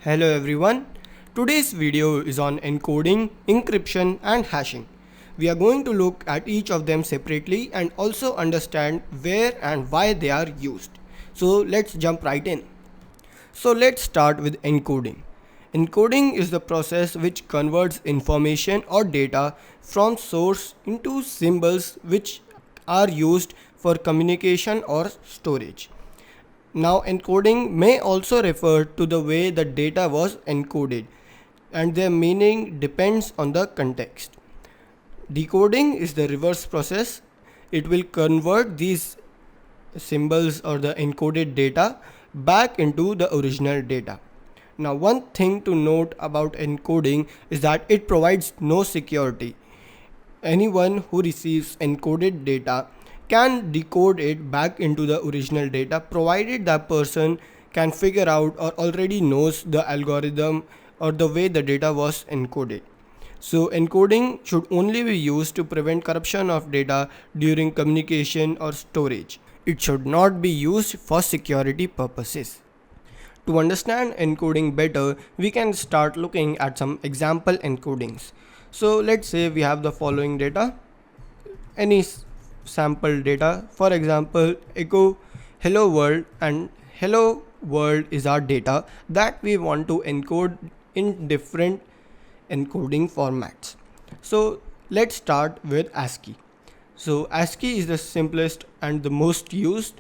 Hello everyone. Today's video is on encoding, encryption and hashing. We are going to look at each of them separately and also understand where and why they are used. So let's jump right in. So let's start with encoding. Encoding is the process which converts information or data from source into symbols which are used for communication or storage. Now, encoding may also refer to the way the data was encoded, and their meaning depends on the context. Decoding is the reverse process. It will convert these symbols or the encoded data back into the original data. Now, one thing to note about encoding is that it provides no security. Anyone who receives encoded data can decode it back into the original data provided that person can figure out or already knows the algorithm or the way the data was encoded. So encoding should only be used to prevent corruption of data during communication or storage. It should not be used for security purposes. To understand encoding better, we can start looking at some example encodings. So let's say we have the following data, any sample data. For example, echo hello world, and hello world is our data that we want to encode in different encoding formats. So let's start with ASCII. So ASCII is the simplest and the most used.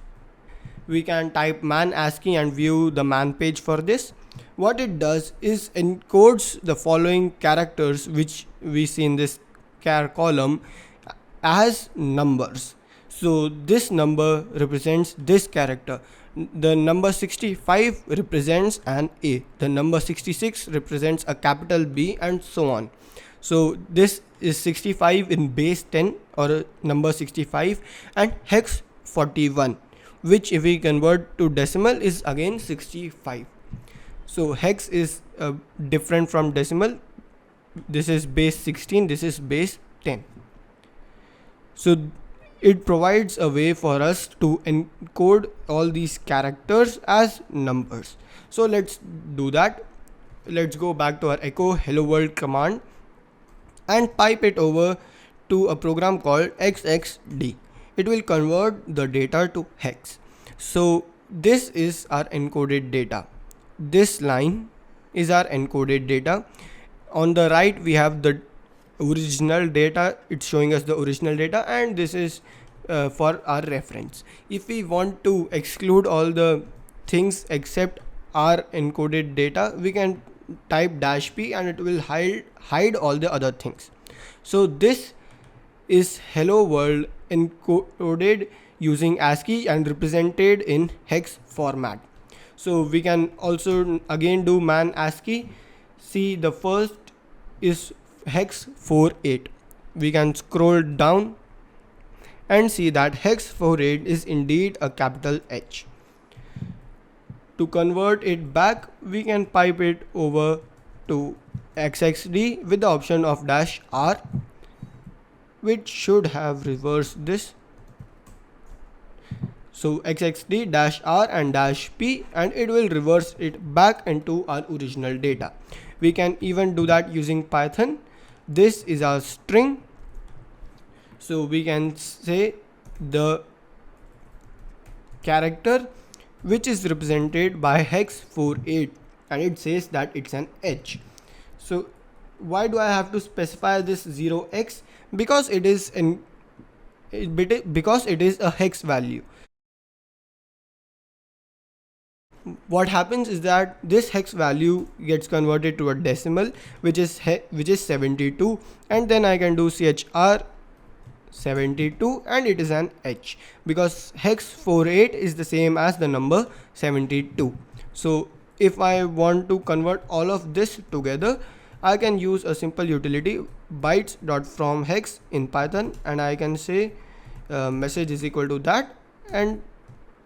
We can type man ASCII and view the man page for this. What it does is encodes the following characters which we see in this char column as numbers. So this number represents this character. The number 65 represents an A. The number 66 represents a capital B, and so on. So this is 65 in base 10 or number 65, and hex 41, which if we convert to decimal is again 65. So hex is different from decimal. This is base 16, this is base 10. So it provides a way for us to encode all these characters as numbers. So let's do that. Let's go back to our echo hello world command and pipe it over to a program called xxd. It will convert the data to hex. So this is our encoded data. This line is our encoded data. On the right we have the original data. It's showing us the original data, and this is for our reference. If we want to exclude all the things except our encoded data, we can type -p and it will hide all the other things. So this is hello world encoded using ASCII and represented in hex format. So we can also again do man ASCII. See, the first is hex 48. We can scroll down and see that hex 48 is indeed a capital H. To convert it back, we can pipe it over to xxd with the option of -r, which should have reversed this. So xxd -r and -p, and it will reverse it back into our original data. We can even do that using Python. This is our string. So we can say the character which is represented by hex 48, and it says that it's an H. So why do I have to specify this 0x? Because it is a hex value. What happens is that this hex value gets converted to a decimal, which is 72, and then I can do chr 72 and it is an H, because hex 48 is the same as the number 72. So if I want to convert all of this together, I can use a simple utility bytes.from hex in Python, and I can say message is equal to that, and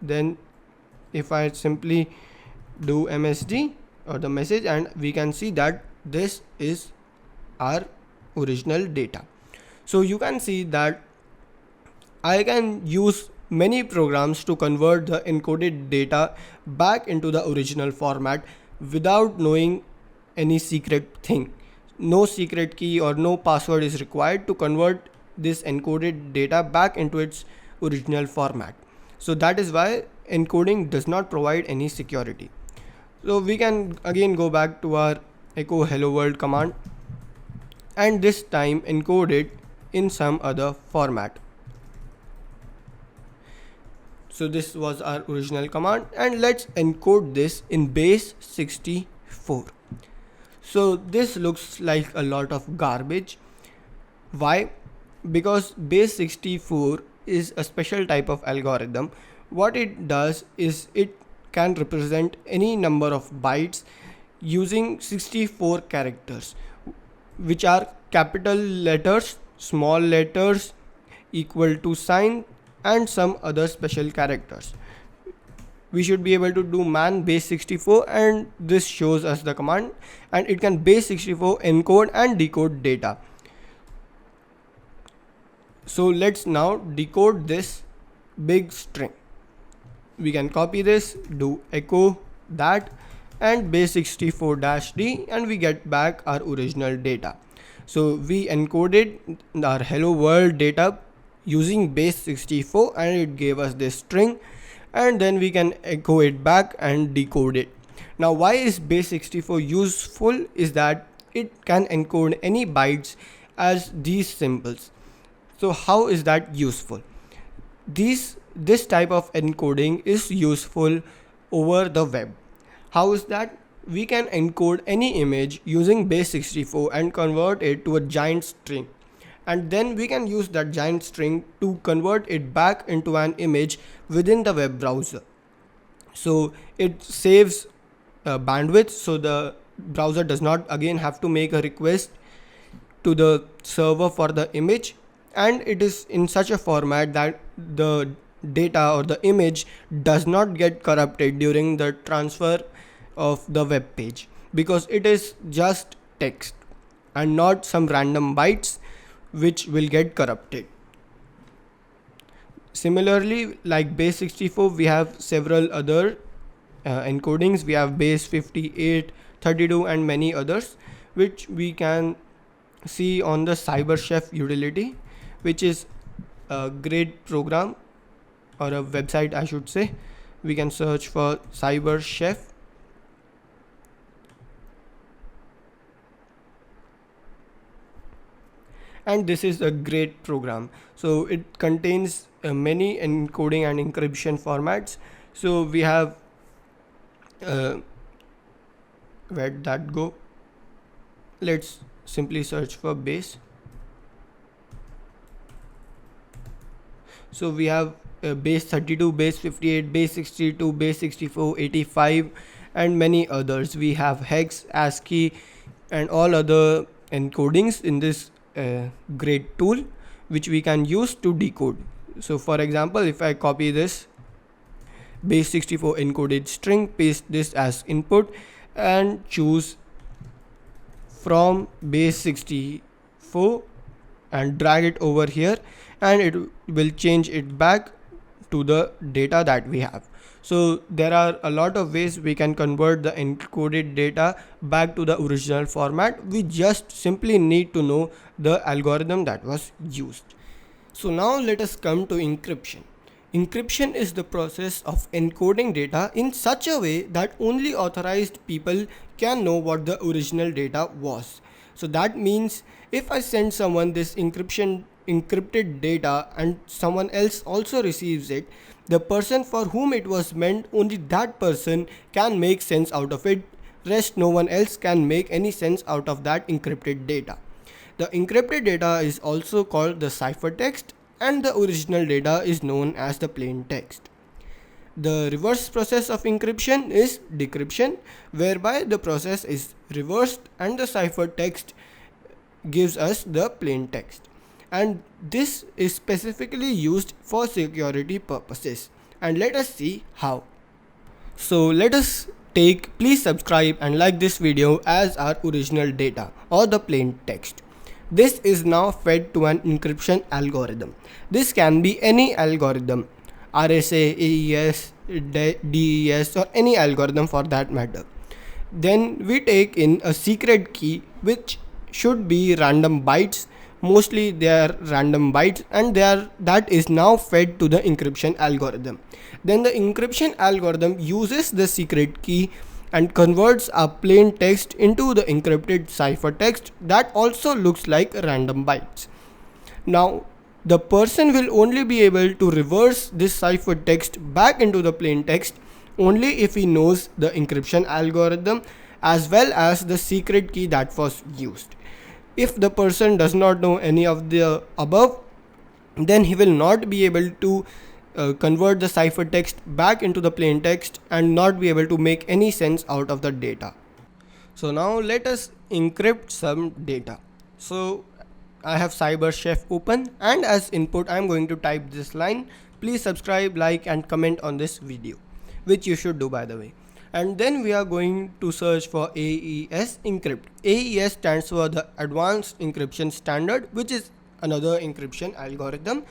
then if I simply do msg or the message, and we can see that this is our original data. So you can see that I can use many programs to convert the encoded data back into the original format without knowing any secret thing. No secret key or no password is required to convert this encoded data back into its original format. So that is why encoding does not provide any security. So we can again go back to our echo hello world command, and this time encode it in some other format. So this was our original command, and let's encode this in base 64. So this looks like a lot of garbage. Why? Because base 64 is a special type of algorithm. What it does is it can represent any number of bytes using 64 characters, which are capital letters, small letters, equal to sign, and some other special characters. We should be able to do man base 64, and this shows us the command, and it can base 64 encode and decode data. So let's now decode this big string. We can copy this, do echo that, and base 64-d, and we get back our original data. So we encoded our hello world data using base 64, and it gave us this string, and then we can echo it back and decode it. Now why is base 64 useful is that it can encode any bytes as these symbols. So how is that useful? This type of encoding is useful over the web. How is that? We can encode any image using base 64 and convert it to a giant string, and then we can use that giant string to convert it back into an image within the web browser. So it saves bandwidth, so the browser does not again have to make a request to the server for the image, and it is in such a format that the data or the image does not get corrupted during the transfer of the web page, because it is just text and not some random bytes which will get corrupted. Similarly, like base 64, we have several other encodings. We have base 58, 32, and many others, which we can see on the CyberChef utility, which is a great program, or a website I should say. We can search for CyberChef, and this is a great program. So it contains many encoding and encryption formats. So we have where'd that go? Let's simply search for base. So we have base 32, base 58, base 62, base 64, 85, and many others. We have hex, ASCII, and all other encodings in this great tool, which we can use to decode. So for example, if I copy this base 64 encoded string, paste this as input, and choose from base 64 and drag it over here, and it will change it back to the data that we have. So there are a lot of ways we can convert the encoded data back to the original format. We just simply need to know the algorithm that was used. So now let us come to encryption. Encryption is the process of encoding data in such a way that only authorized people can know what the original data was. So that means if I send someone this encrypted data and someone else also receives it, the person for whom it was meant, only that person can make sense out of it. Rest no one else can make any sense out of that encrypted data. The encrypted data is also called the ciphertext, and the original data is known as the plain text. The reverse process of encryption is decryption, whereby the process is reversed and the ciphertext gives us the plain text. And this is specifically used for security purposes. And let us see how. So let us take, please subscribe and like this video as our original data or the plain text. This is now fed to an encryption algorithm. This can be any algorithm, RSA, AES, DES, or any algorithm for that matter. Then we take in a secret key which should be random bytes. Mostly they are random bytes, and that is now fed to the encryption algorithm. Then the encryption algorithm uses the secret key and converts a plain text into the encrypted ciphertext that also looks like random bytes. Now, the person will only be able to reverse this ciphertext back into the plain text only if he knows the encryption algorithm as well as the secret key that was used. If the person does not know any of the above, then he will not be able to convert the ciphertext back into the plain text and not be able to make any sense out of the data. So now let us encrypt some data. So I have CyberChef open, and as input I am going to type this line: please subscribe, like and comment on this video, which you should do by the way. And then we are going to search for AES encrypt. AES stands for the Advanced Encryption Standard, which is another encryption algorithm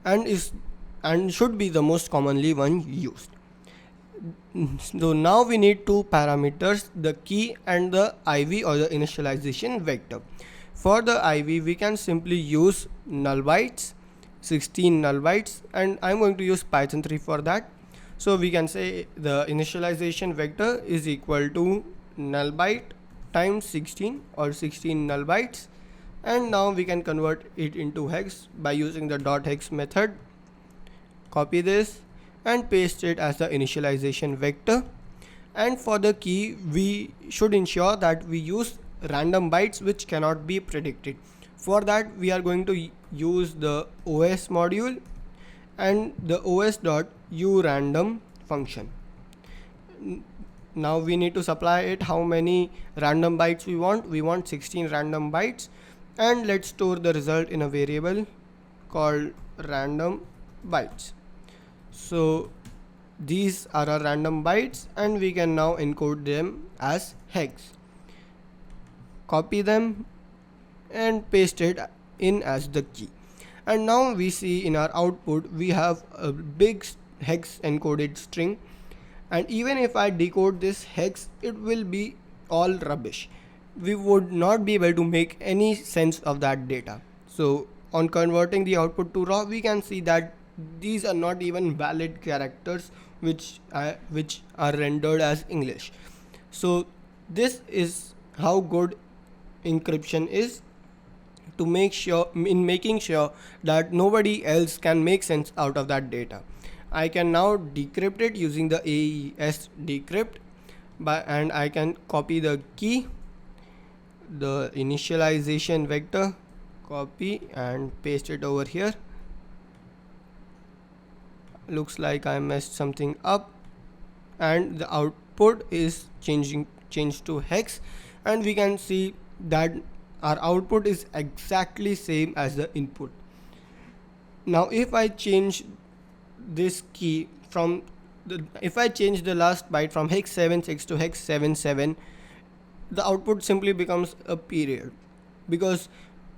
and should be the most commonly one used. So now we need two parameters, the key and the IV or the initialization vector. For the IV we can simply use null bytes, 16 null bytes, and I'm going to use Python 3 for that. So we can say the initialization vector is equal to null byte times 16 or 16 null bytes, and now we can convert it into hex by using the .hex method. Copy this and paste it as the initialization vector. And for the key we should ensure that we use random bytes which cannot be predicted. For that we are going to use the OS module and the os.urandom function. Now we need to supply it how many random bytes we want. We want 16 random bytes, and let's store the result in a variable called random bytes. So these are our random bytes, and we can now encode them as hex. Copy them and paste it in as the key. And now we see in our output we have a big hex encoded string, and even if I decode this hex, it will be all rubbish. We would not be able to make any sense of that data. So on converting the output to raw, we can see that these are not even valid characters which are rendered as English. So this is how good encryption is, to making sure that nobody else can make sense out of that data. I can now decrypt it using the AES decrypt and I can copy the key, the initialization vector, copy and paste it over here. Looks like I messed something up, and the output is changed to hex, and we can see that our output is exactly same as the input. Now if I change this key if I change the last byte from hex 76 to hex 77, the output simply becomes a period, because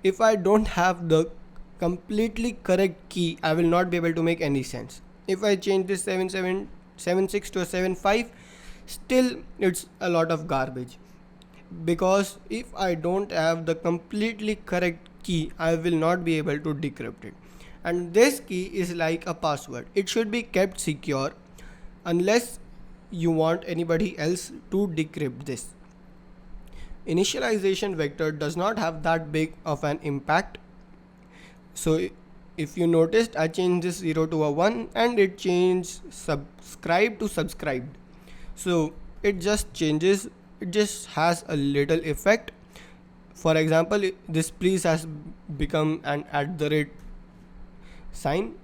if I don't have the completely correct key, I will not be able to make any sense. If I change this 76 to a 75, still it's a lot of garbage, because if I don't have the completely correct key, I will not be able to decrypt it. And this key is like a password. It should be kept secure unless you want anybody else to decrypt this. Initialization vector does not have that big of an impact. So if you noticed, I changed this 0 to a 1 and it changed subscribe to subscribed. So it just changes, it just has a little effect. For example, this please has become an @ sign,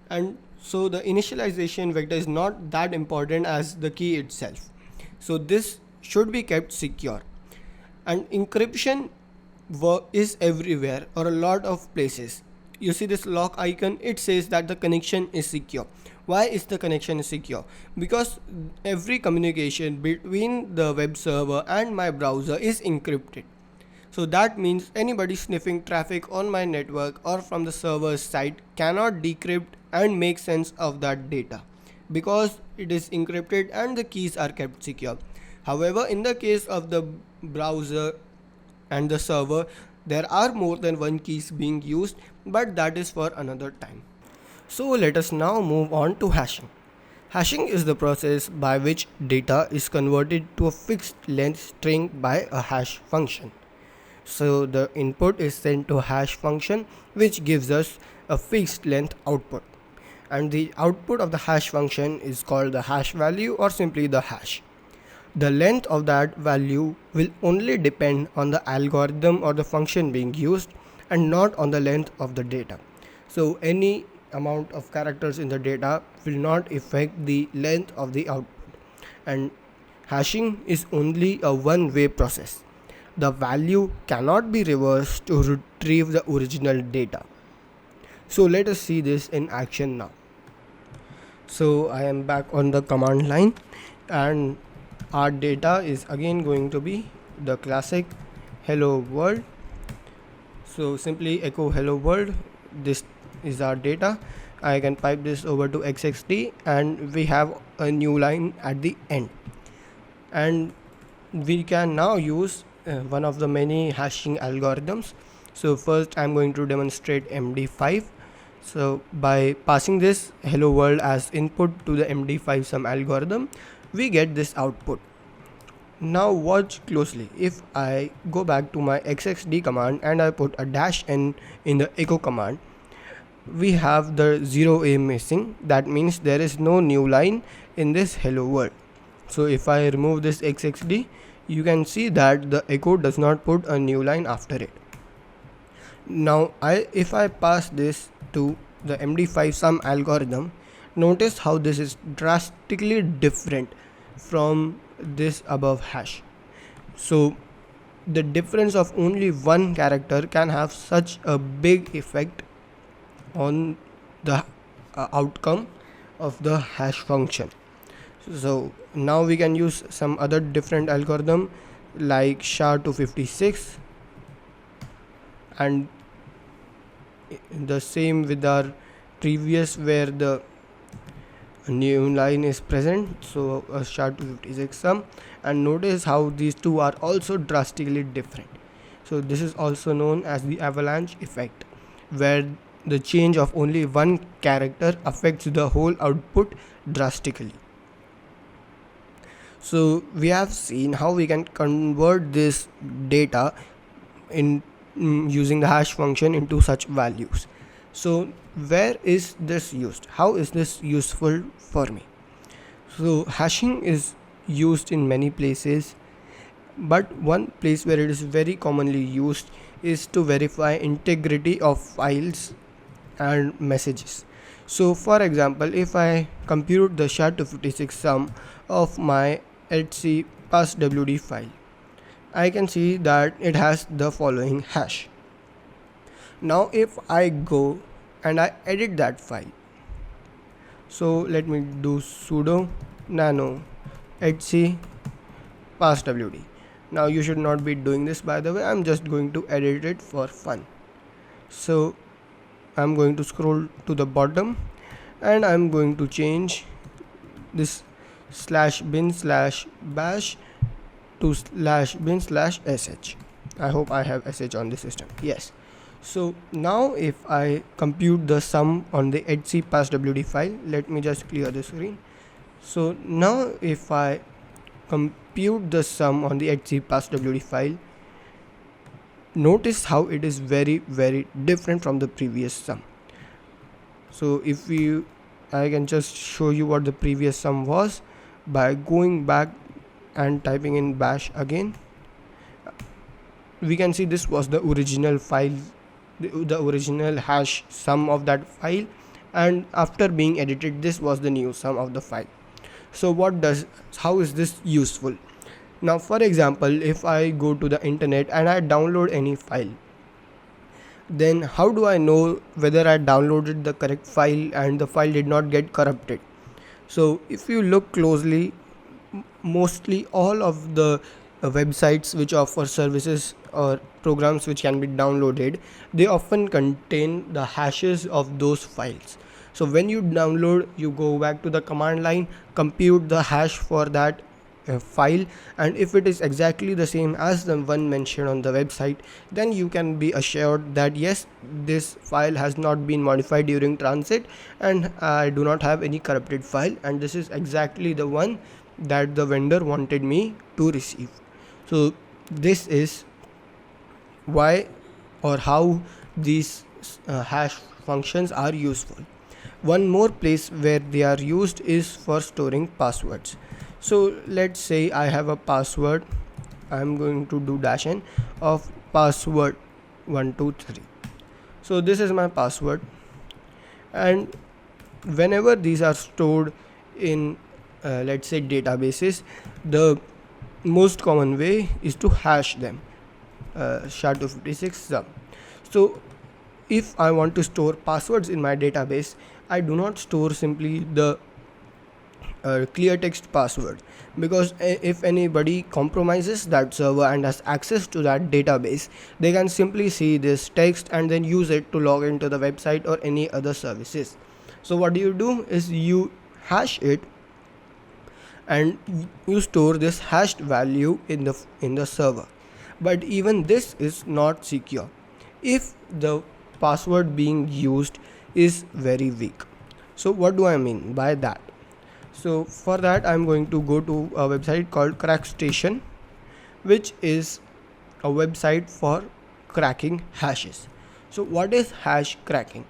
and so the initialization vector is not that important as the key itself. So this should be kept secure. And encryption is everywhere or a lot of places. You see this lock icon, it says that the connection is secure. Why is the connection secure? Because every communication between the web server and my browser is encrypted. So that means anybody sniffing traffic on my network or from the server's side cannot decrypt and make sense of that data, because it is encrypted and the keys are kept secure. However, in the case of the browser and the server, there are more than one keys being used, but that is for another time. So let us now move on to hashing. Hashing is the process by which data is converted to a fixed length string by a hash function. So the input is sent to a hash function which gives us a fixed length output, and the output of the hash function is called the hash value or simply the hash. The length of that value will only depend on the algorithm or the function being used and not on the length of the data. So any amount of characters in the data will not affect the length of the output, and hashing is only a one-way process. The value cannot be reversed to retrieve the original data. So let us see this in action now. So I am back on the command line, and our data is again going to be the classic hello world. So simply echo hello world. This is our data. I can pipe this over to XXD and we have a new line at the end, and we can now use one of the many hashing algorithms. So first I'm going to demonstrate MD5. So by passing this hello world as input to the MD5 sum algorithm, we get this output. Now watch closely. If I go back to my XXD command and I put a -n in the echo command, we have the 0a missing. That means there is no new line in this hello world. So if I remove this XXD, you can see that the echo does not put a new line after it. Now if I pass this to the MD5 sum algorithm, notice how this is drastically different from this above hash. So the difference of only one character can have such a big effect on the outcome of the hash function. So now we can use some other different algorithm like SHA-256, and the same with our previous where the new line is present. So a SHA-256 sum, and notice how these two are also drastically different. So this is also known as the avalanche effect, where the change of only one character affects the whole output drastically. So we have seen how we can convert this data in using the hash function into such values. So where is this used? How is this useful for me? So hashing is used in many places, but one place where it is very commonly used is to verify integrity of files and messages. So for example, if I compute the SHA-256 sum of my etc passwd file, I can see that it has the following hash. Now if I go and I edit that file, so let me do sudo nano etc passwd. Now you should not be doing this, by the way. I'm just going to edit it for fun. So I'm going to scroll to the bottom and I'm going to change this /bin/bash to /bin/sh. I hope I have sh on the system. Yes. So now if I compute the sum on the etc passwd file, let me just clear the screen. So now if I compute the sum on the etc passwd file, notice how it is very different from the previous sum. So if I can just show you what the previous sum was by going back and typing in bash again. We can see this was the original file, the original hash sum of that file, and after being edited, this was the new sum of the file. So how is this useful? Now for example, if I go to the internet and I download any file, then how do I know whether I downloaded the correct file and the file did not get corrupted? So if you look closely, mostly all of the websites which offer services or programs which can be downloaded, they often contain the hashes of those files. So when you download, you go back to the command line, compute the hash for that file, and if it is exactly the same as the one mentioned on the website, then you can be assured that yes, this file has not been modified during transit and I do not have any corrupted file, and this is exactly the one that the vendor wanted me to receive. So this is why or how these hash functions are useful. One more place where they are used is for storing passwords. So let's say I have a password. I'm going to do -n of password 123. So this is my password, and whenever these are stored in let's say databases, the most common way is to hash them, SHA-256 sum. So if I want to store passwords in my database, I do not store simply the clear text password, because if anybody compromises that server and has access to that database, they can simply see this text and then use it to log into the website or any other services. So what do is you hash it and you store this hashed value in the server. But even this is not secure if the password being used is very weak. So what do I mean by that? So for that, I'm going to go to a website called CrackStation, which is a website for cracking hashes. So what is hash cracking?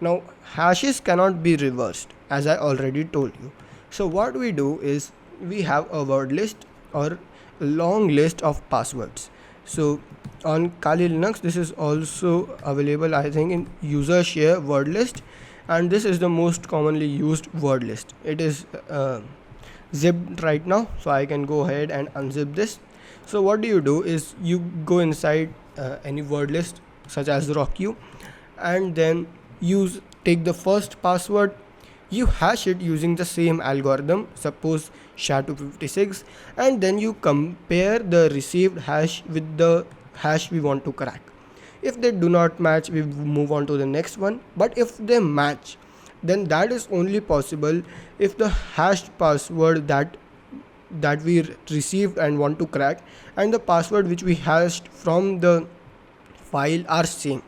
Now hashes cannot be reversed, as I already told you. So what we do is we have a word list or a long list of passwords. So on Kali Linux, this is also available, I think, in user share word list, and this is the most commonly used word list. It is zipped right now, so I can go ahead and unzip this. So what do is you go inside any word list such as RockU, and then take the first password, you hash it using the same algorithm, suppose SHA-256, and then you compare the received hash with the hash we want to crack. If they do not match, we move on to the next one, but if they match, then that is only possible if the hashed password that we received and want to crack and the password which we hashed from the file are same.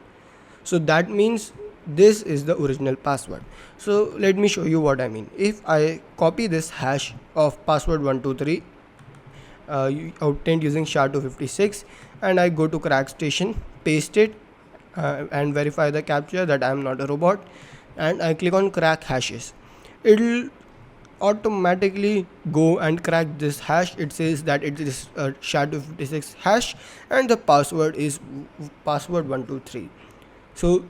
So that means this is the original password. So let me show you what I mean. If I copy this hash of password 123 obtained using SHA-256 and I go to CrackStation, paste it and verify the captcha that I am not a robot, and I click on crack hashes, it will automatically go and crack this hash. It says that it is a SHA-256 hash and the password is password 123. So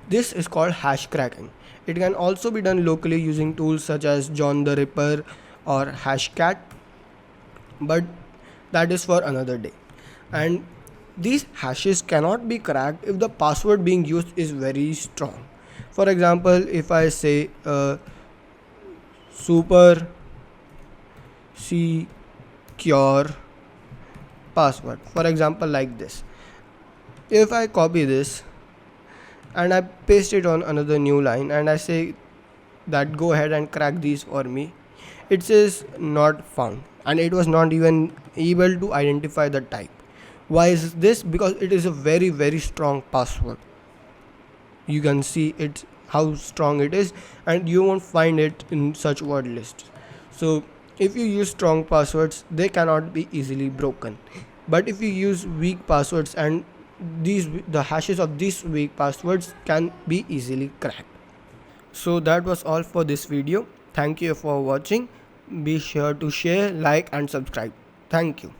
this is called hash cracking. It can also be done locally using tools such as John the Ripper or Hashcat, but that is for another day. And these hashes cannot be cracked if the password being used is very strong. For example, if I say super secure password, for example, like this, if I copy this and I paste it on another new line and I say that go ahead and crack these for me, it says not found, and it was not even able to identify the type. Why is this? Because it is a very very strong password. You can see it how strong it is, and you won't find it in such word lists. So if you use strong passwords, they cannot be easily broken, but if you use weak passwords, and the hashes of these weak passwords can be easily cracked. So that was all for this video. Thank you for watching. Be sure to share, like and subscribe. Thank you.